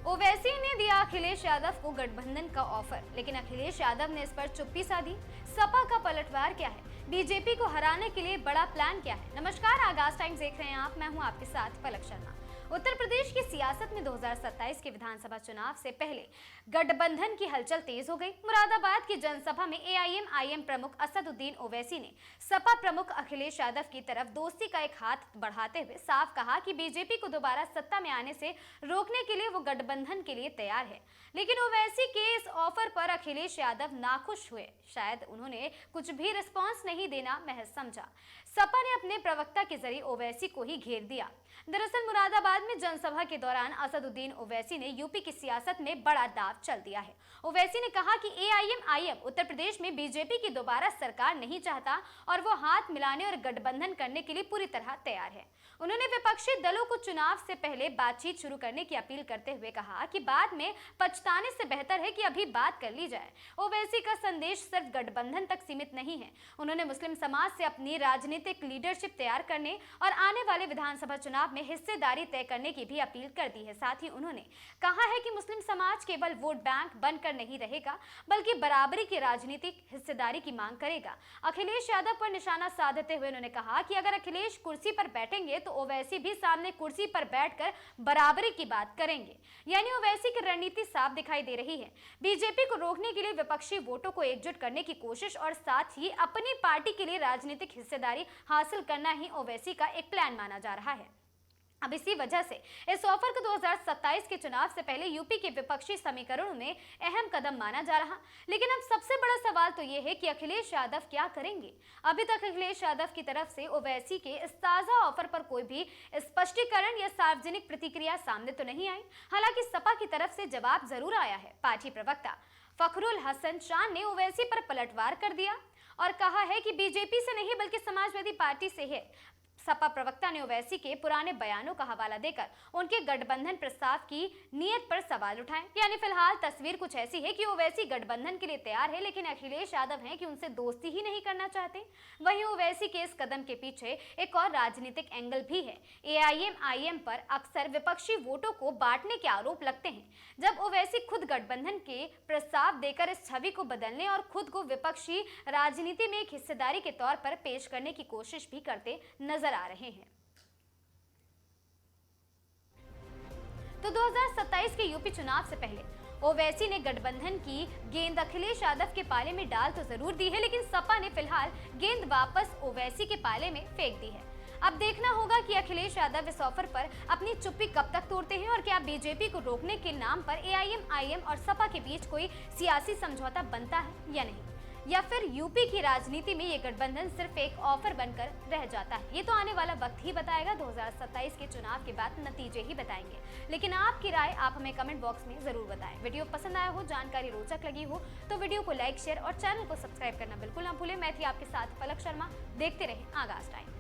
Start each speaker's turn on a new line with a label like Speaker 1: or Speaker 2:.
Speaker 1: ओवैसी ने दिया अखिलेश यादव को गठबंधन का ऑफर, लेकिन अखिलेश यादव ने इस पर चुप्पी साधी। सपा का पलटवार क्या है? बीजेपी को हराने के लिए बड़ा प्लान क्या है? नमस्कार, आगाज टाइम्स देख रहे हैं आप। मैं हूं आपके साथ पलक शर्मा। उत्तर प्रदेश की सियासत में 2027 के विधानसभा चुनाव से पहले गठबंधन की हलचल तेज हो गई। मुरादाबाद की जनसभा में एआईएमआईएम प्रमुख असदुद्दीन ओवैसी ने सपा प्रमुख अखिलेश यादव की तरफ दोस्ती का एक हाथ बढ़ाते हुए साफ कहा कि बीजेपी को दोबारा सत्ता में आने से रोकने के लिए वो गठबंधन के लिए तैयार है। लेकिन ओवैसी के इस ऑफर पर अखिलेश यादव नाखुश हुए। शायद उन्होंने कुछ भी रिस्पॉन्स नहीं देना महज समझा। सपा ने अपने प्रवक्ता के जरिए ओवैसी को ही घेर दिया। दरअसल मुरादाबाद में जनसभा के दौरान असदुद्दीन ओवैसी ने यूपी की सियासत में बड़ा दांव चल दिया है। ओवैसी ने कहा कि एआईएमआईएम उत्तर प्रदेश में बीजेपी की दोबारा सरकार नहीं चाहता और वो हाथ मिलाने और गठबंधन करने के लिए पूरी तरह तैयार है। उन्होंने विपक्षी दलों को चुनाव से पहले बातचीत शुरू करने की अपील करते हुए कहा कि बाद में पछताने से बेहतर है कि अभी बात कर ली जाए। ओवैसी का संदेश सिर्फ गठबंधन तक सीमित नहीं है। उन्होंने मुस्लिम समाज से अपनी राजनीतिक लीडरशिप तैयार करने और आने वाले विधानसभा चुनाव में हिस्सेदारी तय करने की भी अपील कर दी है। साथ ही उन्होंने कहा है कि मुस्लिम समाज केवल वोट बैंक बनकर नहीं रहेगा, बल्कि बराबरी की राजनीतिक हिस्सेदारी की मांग करेगा। अखिलेश यादव पर निशाना साधते हुए उन्होंने कहा कि अगर अखिलेश कुर्सी पर बैठेंगे तो ओवैसी भी सामने कुर्सी पर बैठकर बराबरी की बात करेंगे। यानी ओवैसी की रणनीति साफ दिखाई दे रही है। बीजेपी को रोकने के लिए विपक्षी वोटों को एकजुट करने की कोशिश और साथ ही अपनी पार्टी के लिए राजनीतिक हिस्सेदारी हासिल करना ही ओवैसी का एक प्लान माना जा रहा है। अब इसी वजह से इस ऑफर को 2027 के चुनाव से पहले यूपी के विपक्षी समीकरणों में अहम कदम माना जा रहा। लेकिन अब सबसे बड़ा सवाल तो यह है कि अखिलेश यादव क्या करेंगे। अभी तक अखिलेश यादव की तरफ से ओवैसी के इस ताजा ऑफर पर कोई भी स्पष्टीकरण या सार्वजनिक प्रतिक्रिया सामने तो नहीं आई। हालांकि सपा की तरफ से जवाब जरूर आया है। पार्टी प्रवक्ता फखरुल हसन शान ने ओवैसी पर पलटवार कर दिया और कहा है कि बीजेपी से नहीं बल्कि समाजवादी पार्टी से है। सपा प्रवक्ता ने ओवैसी के पुराने बयानों का हवाला देकर उनके गठबंधन प्रस्ताव की नीयत पर सवाल उठाए। यानी फिलहाल तस्वीर कुछ ऐसी है कि ओवैसी गठबंधन के लिए तैयार है, लेकिन अखिलेश यादव हैं कि उनसे दोस्ती ही नहीं करना चाहते। वहीं ओवैसी के इस कदम के पीछे एक और राजनीतिक एंगल भी है। एआईएमआईएम पर अक्सर विपक्षी वोटों को बांटने के आरोप लगते हैं। जब ओवैसी खुद गठबंधन के प्रस्ताव देकर इस छवि को बदलने और खुद को विपक्षी राजनीति में एक हिस्सेदारी के तौर पर पेश करने की कोशिश भी करते नजर आ रहे हैं। तो 2027 के यूपी चुनाव से पहले ओवैसी ने गठबंधन की गेंद अखिलेश यादव के पाले में डाल तो जरूर दी है, लेकिन सपा ने फिलहाल गेंद वापस ओवैसी के पाले में फेंक दी है। अब देखना होगा कि अखिलेश यादव इस ऑफर पर अपनी चुप्पी कब तक तोड़ते हैं और क्या बीजेपी को रोकने के नाम पर एआईएमआईएम और सपा के बीच कोई सियासी समझौता बनता है या नहीं, या फिर यूपी की राजनीति में ये गठबंधन सिर्फ एक ऑफर बनकर रह जाता है। ये तो आने वाला वक्त ही बताएगा। 2027 के चुनाव के बाद नतीजे ही बताएंगे। लेकिन आपकी राय आप हमें कमेंट बॉक्स में जरूर बताएं। वीडियो पसंद आया हो, जानकारी रोचक लगी हो तो वीडियो को लाइक, शेयर और चैनल को सब्सक्राइब करना बिल्कुल ना भूलें। मैं थी आपके साथ पलक शर्मा। देखते रहें आगाज टाइम।